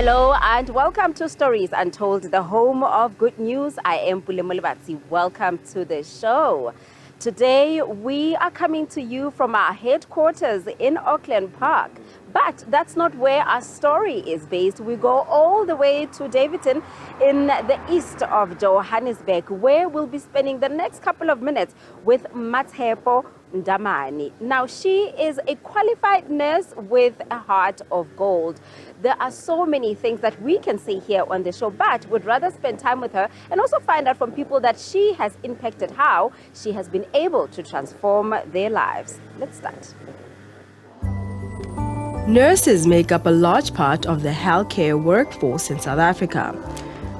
Hello and welcome to Stories Untold, the home of good news. I am Pulemo Lebatsi. Welcome to the show. Today we are coming to you from our headquarters in Auckland Park. But that's not where our story is based. We go all the way to Dayveton in the east of Johannesburg, where we'll be spending the next couple of minutes with Matshepo Damane. Now, she is a qualified nurse with a heart of gold. There are so many things that we can say here on the show, but would rather spend time with her and also find out from people that she has impacted, how she has been able to transform their lives. Let's start. Nurses make up a large part of the healthcare workforce in South Africa.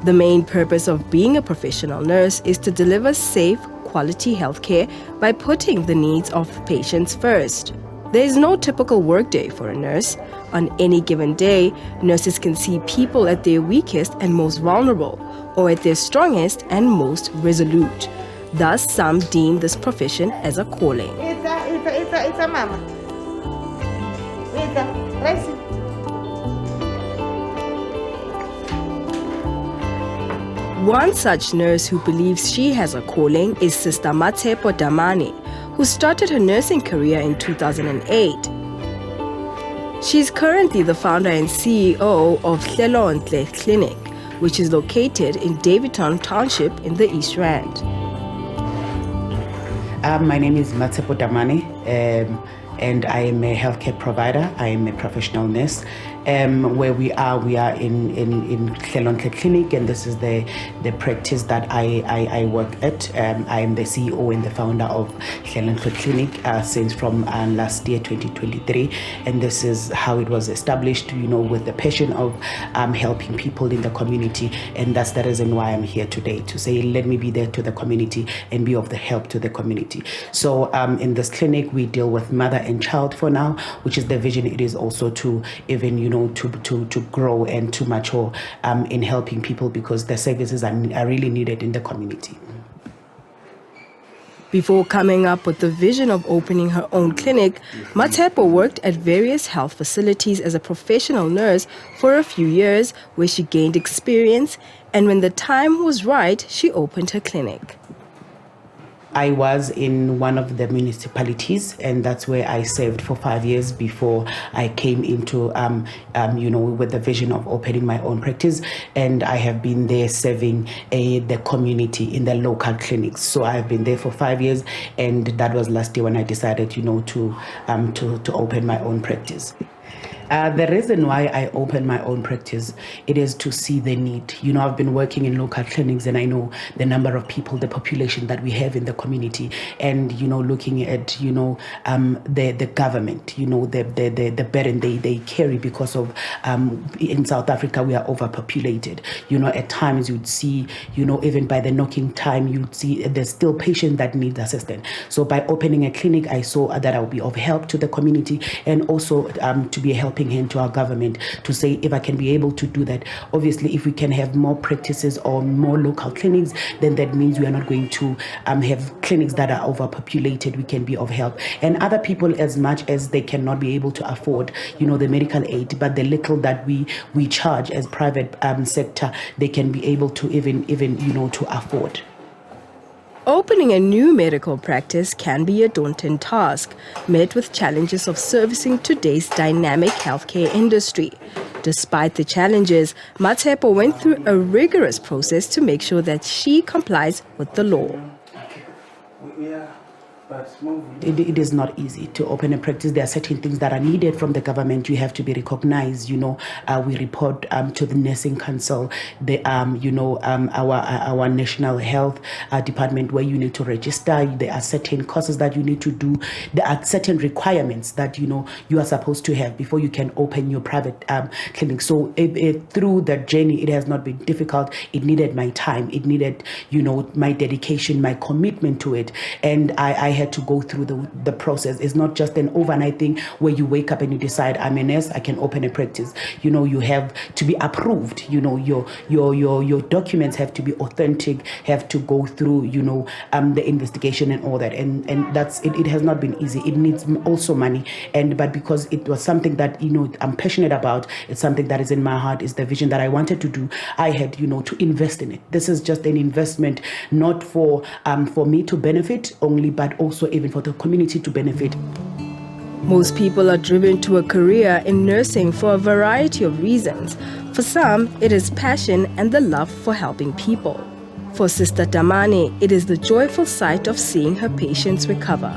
The main purpose of being a professional nurse is to deliver safe, quality healthcare by putting the needs of patients first. There is no typical workday for a nurse. On any given day, nurses can see people at their weakest and most vulnerable, or at their strongest and most resolute. Thus, some deem this profession as a calling. It's a mama. One such nurse who believes she has a calling is Sister Matshepo Damane, who started her nursing career in 2008. She is currently the founder and CEO of Hlolenhle Clinic, which is located in Dayveton Township in the East Rand. My name is Matshepo Damane, and I am a healthcare provider. I am a professional nurse. Where we are in Hlolenhle Clinic, and this is the practice that I work at. I am the CEO and the founder of Hlolenhle Clinic since from last year, 2023, and this is how it was established, with the passion of helping people in the community, and that's the reason why I'm here today, to say let me be there to the community and be of the help to the community. So in this clinic we deal with mother and child for now, which is the vision. It is also to even to grow and to mature in helping people, because the services are really needed in the community. Before coming up with the vision of opening her own clinic, Matshepo worked at various health facilities as a professional nurse for a few years, where she gained experience, and when the time was right, she opened her clinic. I was in one of the municipalities, and that's where I served for 5 years before I came into, with the vision of opening my own practice. And I have been there serving the community in the local clinics. So I have been there for 5 years, and that was last year when I decided, to open my own practice. The reason why I opened my own practice, it is to see the need. I've been working in local clinics, and I know the number of people, the population that we have in the community, and looking at the government, the burden they carry because of in South Africa we are overpopulated. At times you'd see, even by the knocking time, you'd see there's still patient that needs assistance. So by opening a clinic, I saw that I would be of help to the community, and also to be a helping hand to our government, to say if I can be able to do that. Obviously, if we can have more practices or more local clinics, then that means we are not going to have clinics that are overpopulated. We can be of help, and other people, as much as they cannot be able to afford the medical aid, but the little that we charge as private sector, they can be able to even to afford. Opening a new medical practice can be a daunting task, met with challenges of servicing today's dynamic healthcare industry. Despite the challenges, Matshepo went through a rigorous process to make sure that she complies with the law. It is not easy to open a practice. There are certain things that are needed from the government. You have to be recognized. We report to the nursing council, our national health department, where you need to register. There are certain courses that you need to do. There are certain requirements that you are supposed to have before you can open your private clinic. So through that journey, it has not been difficult. It needed my time. It needed my dedication, my commitment to it, and I had to go through the process. It's not just an overnight thing where you wake up and you decide, I'm a nurse, I can open a practice. You have to be approved. Your documents have to be authentic, have to go through, the investigation and all that. And that's it. It has not been easy. It needs also money. But because it was something that, I'm passionate about, it's something that is in my heart, is the vision that I wanted to do. I had, to invest in it. This is just an investment, not for me to benefit only, but also even for the community to benefit. Most people are driven to a career in nursing for a variety of reasons. For some, it is passion and the love for helping people. For Sister Damane, it is the joyful sight of seeing her patients recover.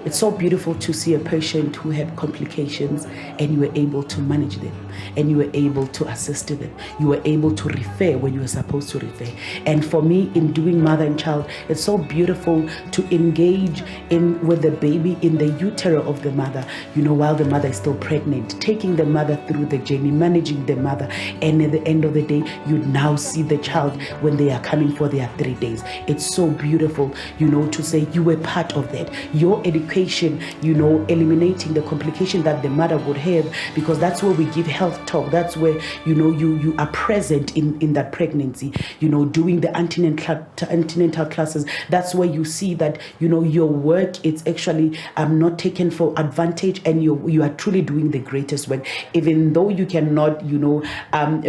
It's so beautiful to see a patient who had complications and you were able to manage them, and you were able to assist them. You were able to refer when you were supposed to refer. And for me, in doing mother and child, it's so beautiful to engage with the baby in the utero of the mother, while the mother is still pregnant, taking the mother through the journey, managing the mother. And at the end of the day, you now see the child when they are coming for their 3 days. It's so beautiful, to say you were part of that. Your education, eliminating the complication that the mother would have, because that's where we give health talk. That's where, you are present in that pregnancy, doing the antenatal classes. That's where you see that, your work is actually not taken for advantage, and you are truly doing the greatest work, even though you cannot,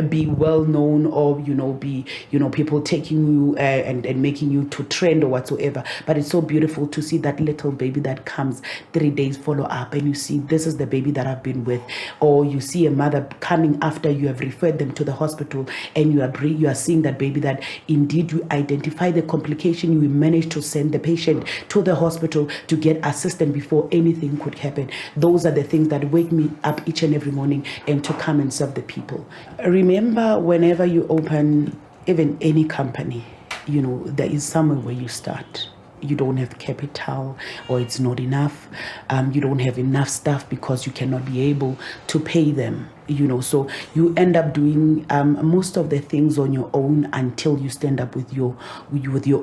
be well known or, be, people taking you and making you to trend or whatsoever. But it's so beautiful to see that little baby that comes 3 days follow up, and you see, this is the baby that I've been with. Or you see a mother coming after you have referred them to the hospital, and you are seeing that baby that indeed you identify the complication, you managed to send the patient to the hospital to get assistance before anything could happen. Those are the things that wake me up each and every morning, and to come and serve the people. Remember, whenever you open even any company, there is somewhere where you start. You don't have capital, or it's not enough. You don't have enough staff because you cannot be able to pay them. So you end up doing most of the things on your own until you stand up with your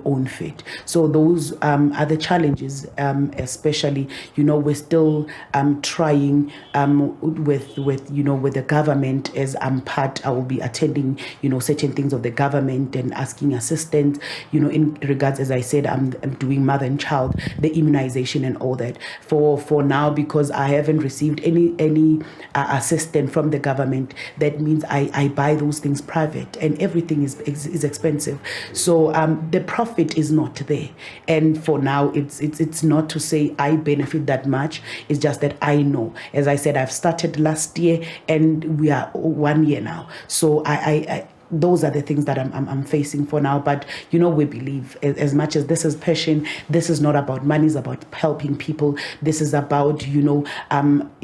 own feet. So those are the challenges, especially, we're still trying with the government. As I will be attending, certain things of the government and asking assistance, in regards, as I said, I'm doing mother and child, the immunization and all that. For now, because I haven't received any assistance from the government, that means I buy those things private, and everything is expensive. So the profit is not there. And for now, it's not to say I benefit that much. It's just that I know, as I said, I've started last year and we are 1 year now. So I those are the things that I'm facing for now. But, we believe, as much as this is passion, this is not about money, it's about helping people. This is about,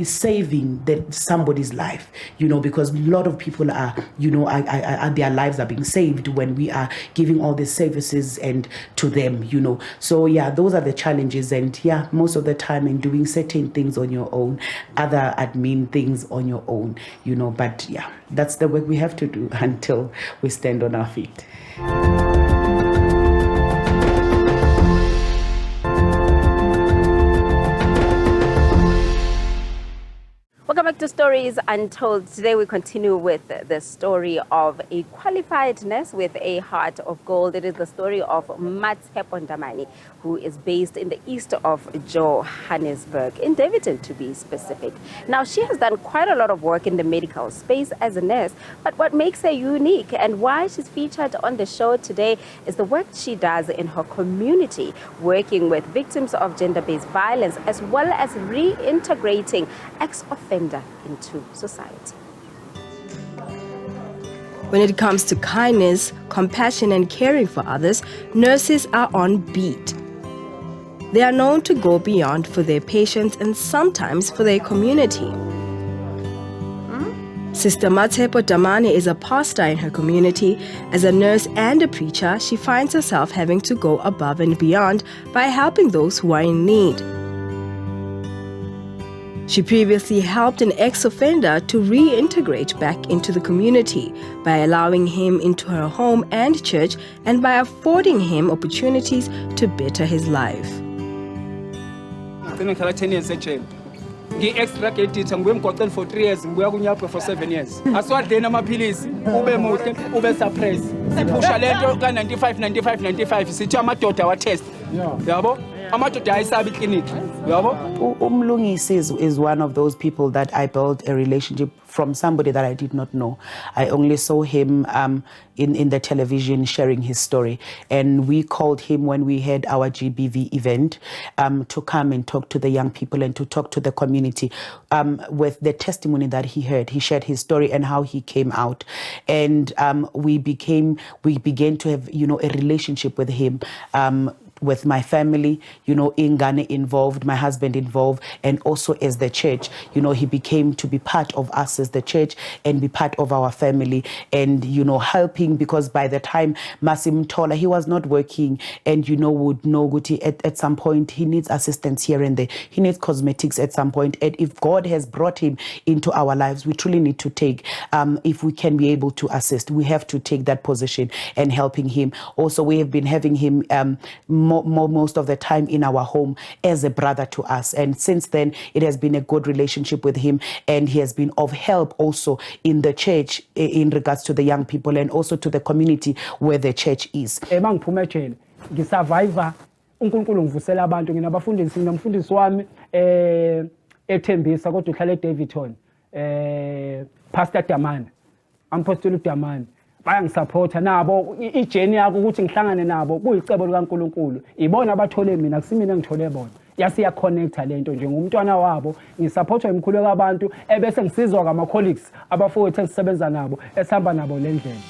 saving somebody's life, because a lot of people are, their lives are being saved when we are giving all these services and to them, So, yeah, those are the challenges. And, yeah, most of the time in doing certain things on your own, other admin things on your own, but, yeah, that's the work we have to do until we stand on our feet. Welcome back to Stories Untold. Today we continue with the story of a qualified nurse with a heart of gold. It is the story of Matshepo Damane, who is based in the east of Johannesburg, in Dayveton to be specific. Now, she has done quite a lot of work in the medical space as a nurse, but what makes her unique and why she's featured on the show today is the work she does in her community, working with victims of gender-based violence, as well as reintegrating ex-offenders into society. When it comes to kindness, compassion, and caring for others, nurses are on beat. They are known to go beyond for their patients and sometimes for their community. Sister Matshepo Damane is a pastor in her community. As a nurse and a preacher, she finds herself having to go above and beyond by helping those who are in need. She previously helped an ex-offender to reintegrate back into the community by allowing him into her home and church and by affording him opportunities to better his life. Ngi-extra-gate ngibuye emgoqeni for 3 years, ngibuya kunyaphe for 7 years. Aswadleni amaphilisi, ube muhle, ube suppress. Siphusha lento ka-95 sithi amadoda wa-test. Yabo? Amadoda ayisabi iklinikhi. Yabo? Umlungisi is one of those people that I built a relationship from somebody that I did not know. I only saw him in the television sharing his story. And we called him when we had our GBV event to come and talk to the young people and to talk to the community with the testimony that he heard. He shared his story and how he came out. And we began to have, a relationship with him. With my family, Ingane involved, my husband involved, and also as the church, he became to be part of us as the church and be part of our family and, helping, because by the time Masim Tola, he was not working and, would know Guti at some point, he needs assistance here and there. He needs cosmetics at some point. And if God has brought him into our lives, we truly need to take, if we can be able to assist, we have to take that position and helping him. Also, we have been having him most of the time in our home as a brother to us, and since then it has been a good relationship with him, and he has been of help also in the church in regards to the young people and also to the community where the church is. Mangiphume ejele ngisurvivor uNkulunkulu ngivusela abantu, nginabafundisi, nginomfundisi wami ethembisa kodwa uhlala eDayveton, Pastor Damane, Apostle Damane. Bayangisupporta nabo ijeni yakho ukuthi ngihlangane nabo kuyicebo likaNkulunkulu, ibona abathole mina, akusimina ngithole bona. Yasiya connecta lento nje ngumntwana wabo, ngisupportwa imkhulu kabantu ebese ngisizwa ngama colleagues abafowethu esisebenza nabo esihamba nabo lendlela.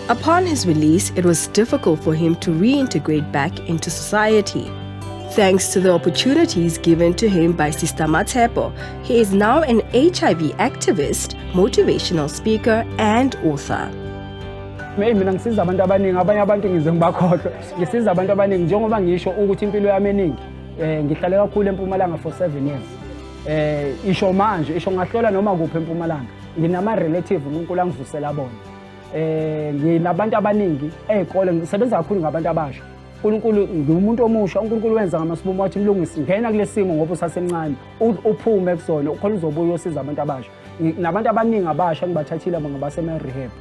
Upon his release, it was difficult for him to reintegrate back into society. Thanks to the opportunities given to him by Sister Matshepo, he is now an HIV activist, motivational speaker, and author. Mina ngisiza abantu abaningi, abanye abantu ngize ngibakhohlwe. Ngisiza abantu abaningi njengoba ngisho ukuthi impilo yami eningi ngihlale kakhulu eMpumalanga for 7 years. Isho manje, isho ngahlola noma kuphi eMpumalanga. Nginama relative uNkulunkulu angivusela bona. Nginabantu abaningi ezikole, ngisebenza kakhulu ngabantu abasha. uNkulunkulu ngumuntu omusha, uNkulunkulu wenza ngamasibomo wathi mlungisi ngena kulesimo ngoba usasemncane, uphume kusona ukhona uzobuya uyosiza abantu abasha. Nabantu abaningi abasha ngibathathile ngabasema rehab.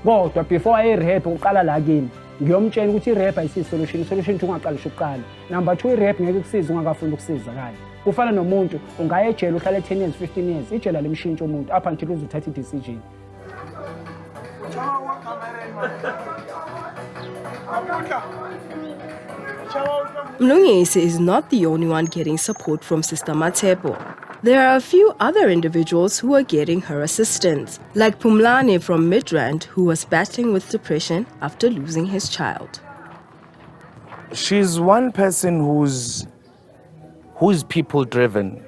Kodwa before rehab uqala la kimi ngiyomtshela ukuthi rehab ayisisolution, solution ungaqalisha ukuqala. Number 2, rehab ngeke kusiza ungakafuni ukusiza kanye. Kufana nomuntu ungaya ejele uhlale 10 years 15 years, ijele lemshintsha umuntu up until uzothatha i-decision. Mlungisi is not the only one getting support from Sister Matshepo. There are a few other individuals who are getting her assistance, like Phumlane from Midrand, who was battling with depression after losing his child. She's one person who's people-driven.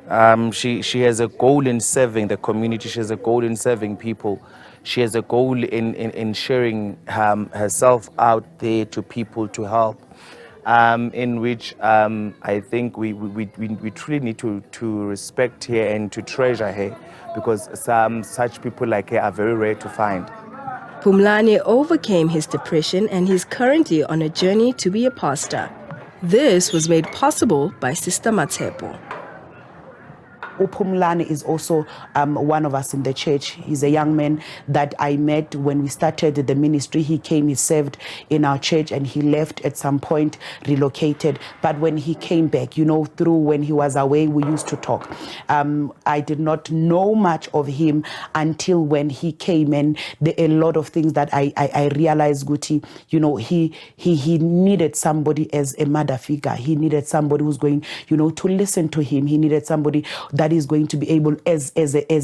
She has a goal in serving the community. She has a goal in serving people. She has a goal in sharing herself out there to people to help. In which I think we truly need to respect her and to treasure her, because some such people like her are very rare to find. Phumlane overcame his depression and he's currently on a journey to be a pastor. This was made possible by Sister Matshepo. Phumlane is also one of us in the church. He's a young man that I met when we started the ministry. He came, he served in our church, and he left at some point, relocated. But when he came back, through when he was away, we used to talk. I did not know much of him until when he came, and a lot of things that I realized, Guti, he needed somebody as a mother figure. He needed somebody who's going, to listen to him. He needed somebody that is going to be able, as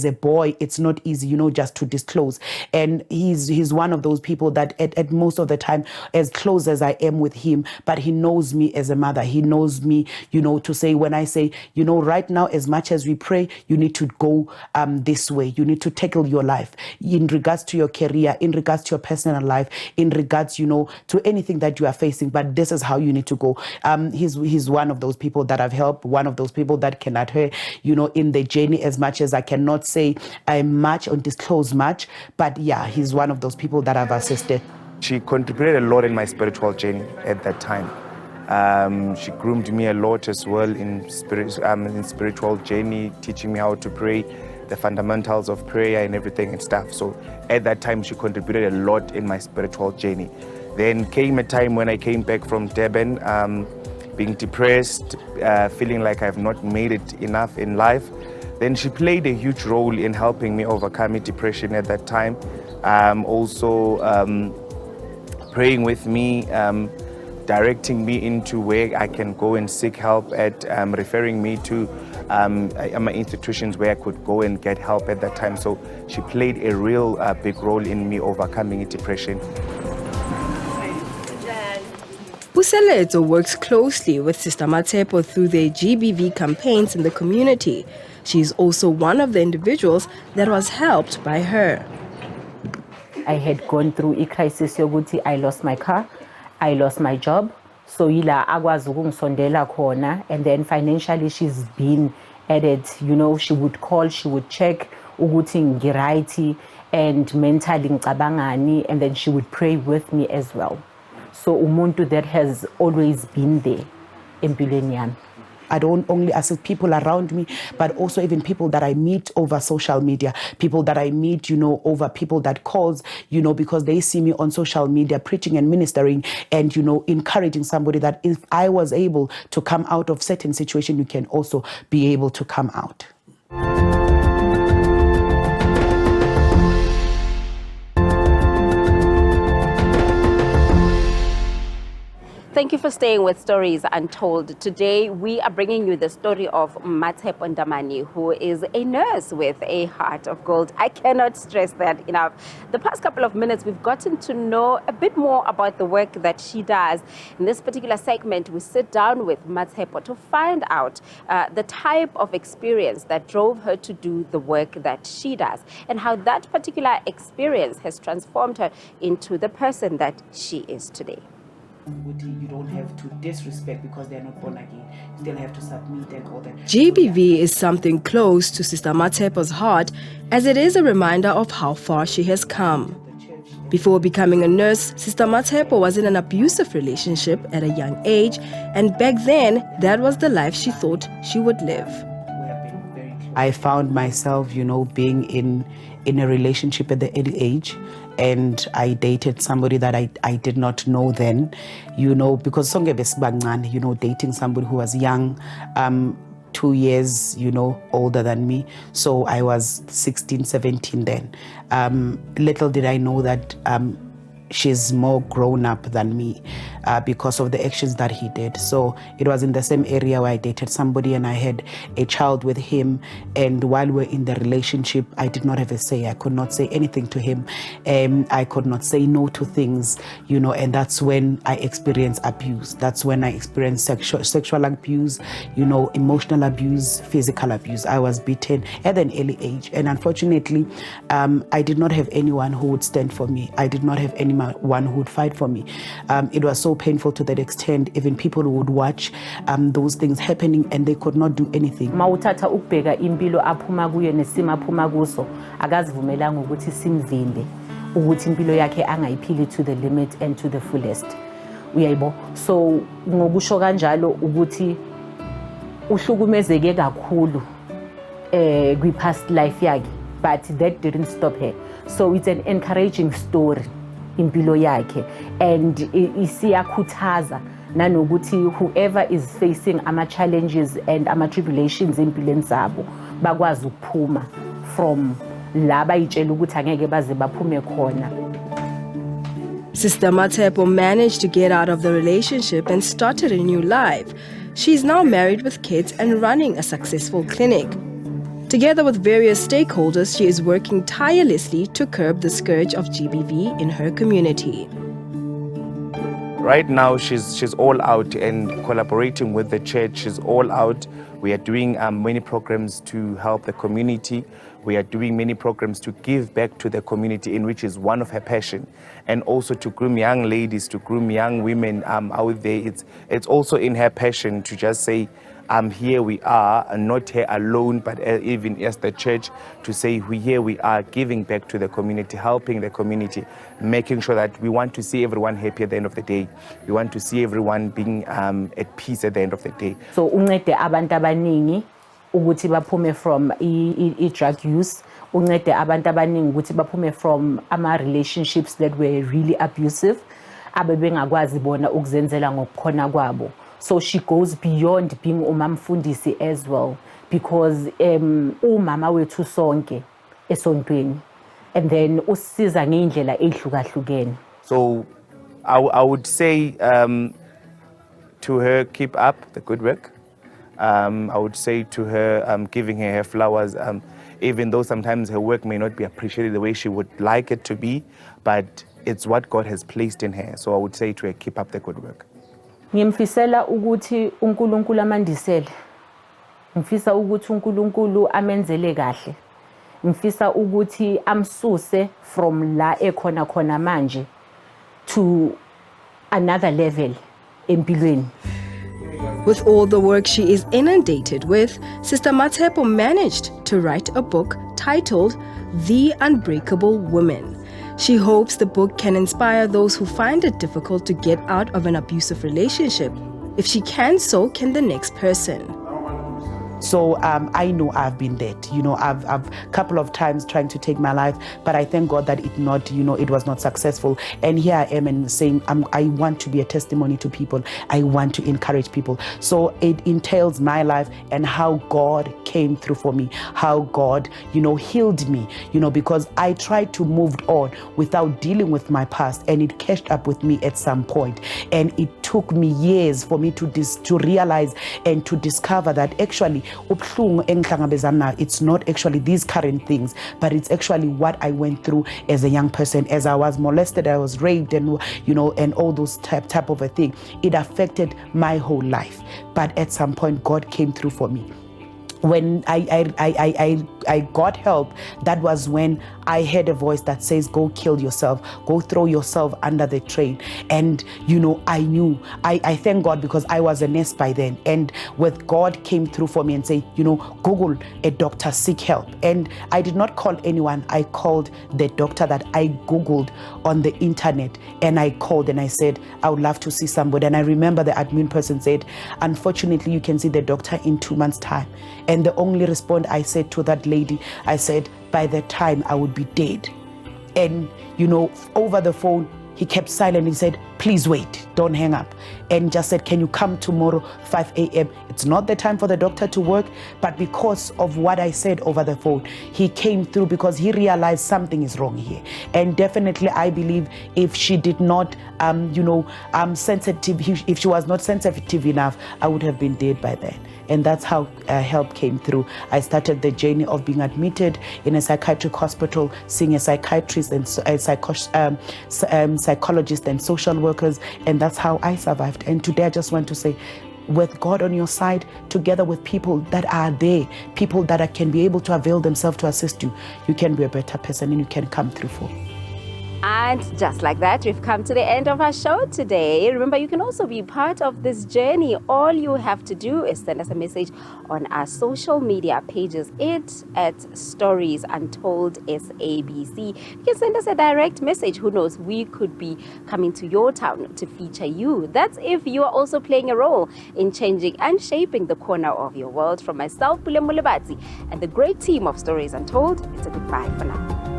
a boy, it's not easy, just to disclose. And he's one of those people that at most of the time, as close as I am with him, but he knows me as a mother. He knows me, to say, when I say, right now, as much as we pray, you need to go this way. You need to tackle your life in regards to your career, in regards to your personal life, in regards, to anything that you are facing. But this is how you need to go. He's one of those people that I've helped, one of those people that cannot hurt, in the journey as much as I cannot say much or disclose much. But yeah, he's one of those people that I've assisted. She contributed a lot in my spiritual journey at that time. She groomed me a lot as well in spiritual journey, teaching me how to pray, the fundamentals of prayer and everything and stuff. So at that time, she contributed a lot in my spiritual journey. Then came a time when I came back from Durban, being depressed, feeling like I've not made it enough in life. Then she played a huge role in helping me overcome depression at that time. Also praying with me, directing me into where I can go and seek help at, referring me to institutions where I could go and get help at that time. So she played a real big role in me overcoming depression. Puseleto works closely with Sister Matshepo through their GBV campaigns in the community. She is also one of the individuals that was helped by her. I had gone through a crisis yokuthi I lost my car, I lost my job. So ila akwazi ukungisondela khona, and then financially she's been added, she would call, she would check ukuthi ngiright and mentally ngicabangani, and then she would pray with me as well. So umuntu that has always been there empilweni yami. I don't only assist people around me, but also even people that I meet over social media, people that I meet, over people that calls, because they see me on social media preaching and ministering and, encouraging somebody that if I was able to come out of certain situation, you can also be able to come out. Thank you for staying with Stories Untold. Today, we are bringing you the story of Matshepo Damane, who is a nurse with a heart of gold. I cannot stress that enough. The past couple of minutes, we've gotten to know a bit more about the work that she does. In this particular segment, we sit down with Matshepo to find out the type of experience that drove her to do the work that she does, and how that particular experience has transformed her into the person that she is today. You don't have to disrespect because they're not born again. You still have to submit and all that. GBV is something close to Sister Matshepo's heart, as it is a reminder of how far she has come. Before becoming a nurse, Sister Matshepo was in an abusive relationship at a young age, and back then, that was the life she thought she would live. I found myself, being in a relationship at the early age, and I dated somebody that I did not know then, because dating somebody who was young, 2 years, older than me. So I was 16, 17 then. Little did I know that she's more grown up than me because of the actions that he did. So it was in the same area where I dated somebody and I had a child with him. And while we're in the relationship, I did not have a say. I could not say anything to him. I could not say no to things, and that's when I experienced abuse. That's when I experienced sexual abuse, emotional abuse, physical abuse. I was beaten at an early age. And unfortunately, I did not have anyone who would stand for me. I did not have anyone who would fight for me. It was so painful to that extent. Even people would watch those things happening and they could not do anything. Mawuthatha ukubheka impilo aphuma kuyo nesimo aphuma kuso, akazivumelanga ukuthi simvimbe ukuthi impilo yakhe angayiphili to the limit and to the fullest. Uyayibo? So ngokusho kanjalo ukuthi uhlukumezeke kakhulu kwi past life yakhe, but that didn't stop her. So it's an encouraging story impilo yakhe, and isiyakhuthaza nanokuthi whoever is facing ama challenges and ama tribulations empilweni zabo bakwazi ukuphuma from la bayitshela ukuthi angeke baze baphume khona. Sister Matshepo managed to get out of the relationship and started a new life. She is now married with kids and running a successful clinic. Together with various stakeholders, she is working tirelessly to curb the scourge of GBV in her community. Right now, she's all out and collaborating with the church. She's all out. We are doing many programs to help the community. We are doing many programs to give back to the community, in which is one of her passion, and also to groom young ladies, to groom young women out there. It's also in her passion to just say, here we are, and not here alone, but even as the church, to say here we are giving back to the community, helping the community, making sure that we want to see everyone happy at the end of the day. We want to see everyone being at peace at the end of the day. So uncede abantu abaningi ukuthi baphume from drug use, uncede abantu abaningi ukuthi baphume from ama relationships that were really abusive, abebengakwazi bona ukuzenzela ngokukhona kwabo. So she goes beyond being umamfundisi as well, because umama wethu sonke esontweni, and then usiza ngeindlela ehlukahlukene. So I would say to her, keep up the good work. I would say to her, giving her flowers, even though sometimes her work may not be appreciated the way she would like it to be, but it's what God has placed in her. So I would say to her, keep up the good work. Ngimfisela ukuthi uNkulunkulu amandisele. Ngifisa ukuthi uNkulunkulu amenzele kahle. Ngifisa ukuthi amsuse from la ekhona khona manje to another level empilweni. With all the work she is inundated with, Sister Matshepo managed to write a book titled The Unbreakable Woman. She hopes the book can inspire those who find it difficult to get out of an abusive relationship. If she can, so can the next person. So I know I've been dead. I've a couple of times trying to take my life, but I thank God that it was not successful. And here I am and saying I want to be a testimony to people. I want to encourage people. So it entails my life and how God came through for me, how God, healed me, because I tried to move on without dealing with my past, and it catched up with me at some point. And it took me years for me to realize and to discover that actually it's not actually these current things, but it's actually what I went through as a young person. As I was molested, I was raped, and and all those type of a thing. It affected my whole life. But at some point, God came through for me. When I got help, that was when I heard a voice that says, go kill yourself, go throw yourself under the train. And, I knew, I thank God because I was a nurse by then. And with God came through for me and said, Google a doctor, seek help. And I did not call anyone. I called the doctor that I Googled on the internet. And I called and I said, I would love to see somebody. And I remember the admin person said, unfortunately, you can see the doctor in 2 months' time. And the only response I said to that lady, I said, by that time I would be dead. And, over the phone, he kept silent. He said, please wait, don't hang up. And just said, can you come tomorrow, 5 a.m.? It's not the time for the doctor to work, but because of what I said over the phone, he came through because he realized something is wrong here. And definitely, I believe if she did not, sensitive, if she was not sensitive enough, I would have been dead by then. And that's how help came through. I started the journey of being admitted in a psychiatric hospital, seeing a psychiatrist and a psychologist and social workers, and that's how I survived. And today I just want to say, with God on your side, together with people that are there, people that can be able to avail themselves to assist you, you can be a better person and you can come through for. And just like that, we've come to the end of our show today. Remember, you can also be part of this journey. All you have to do is send us a message on our social media pages. It's at Stories Untold SABC. You can send us a direct message. Who knows, we could be coming to your town to feature you. That's if you are also playing a role in changing and shaping the corner of your world. From myself, Hlolenhle, and the great team of Stories Untold, it's a goodbye for now.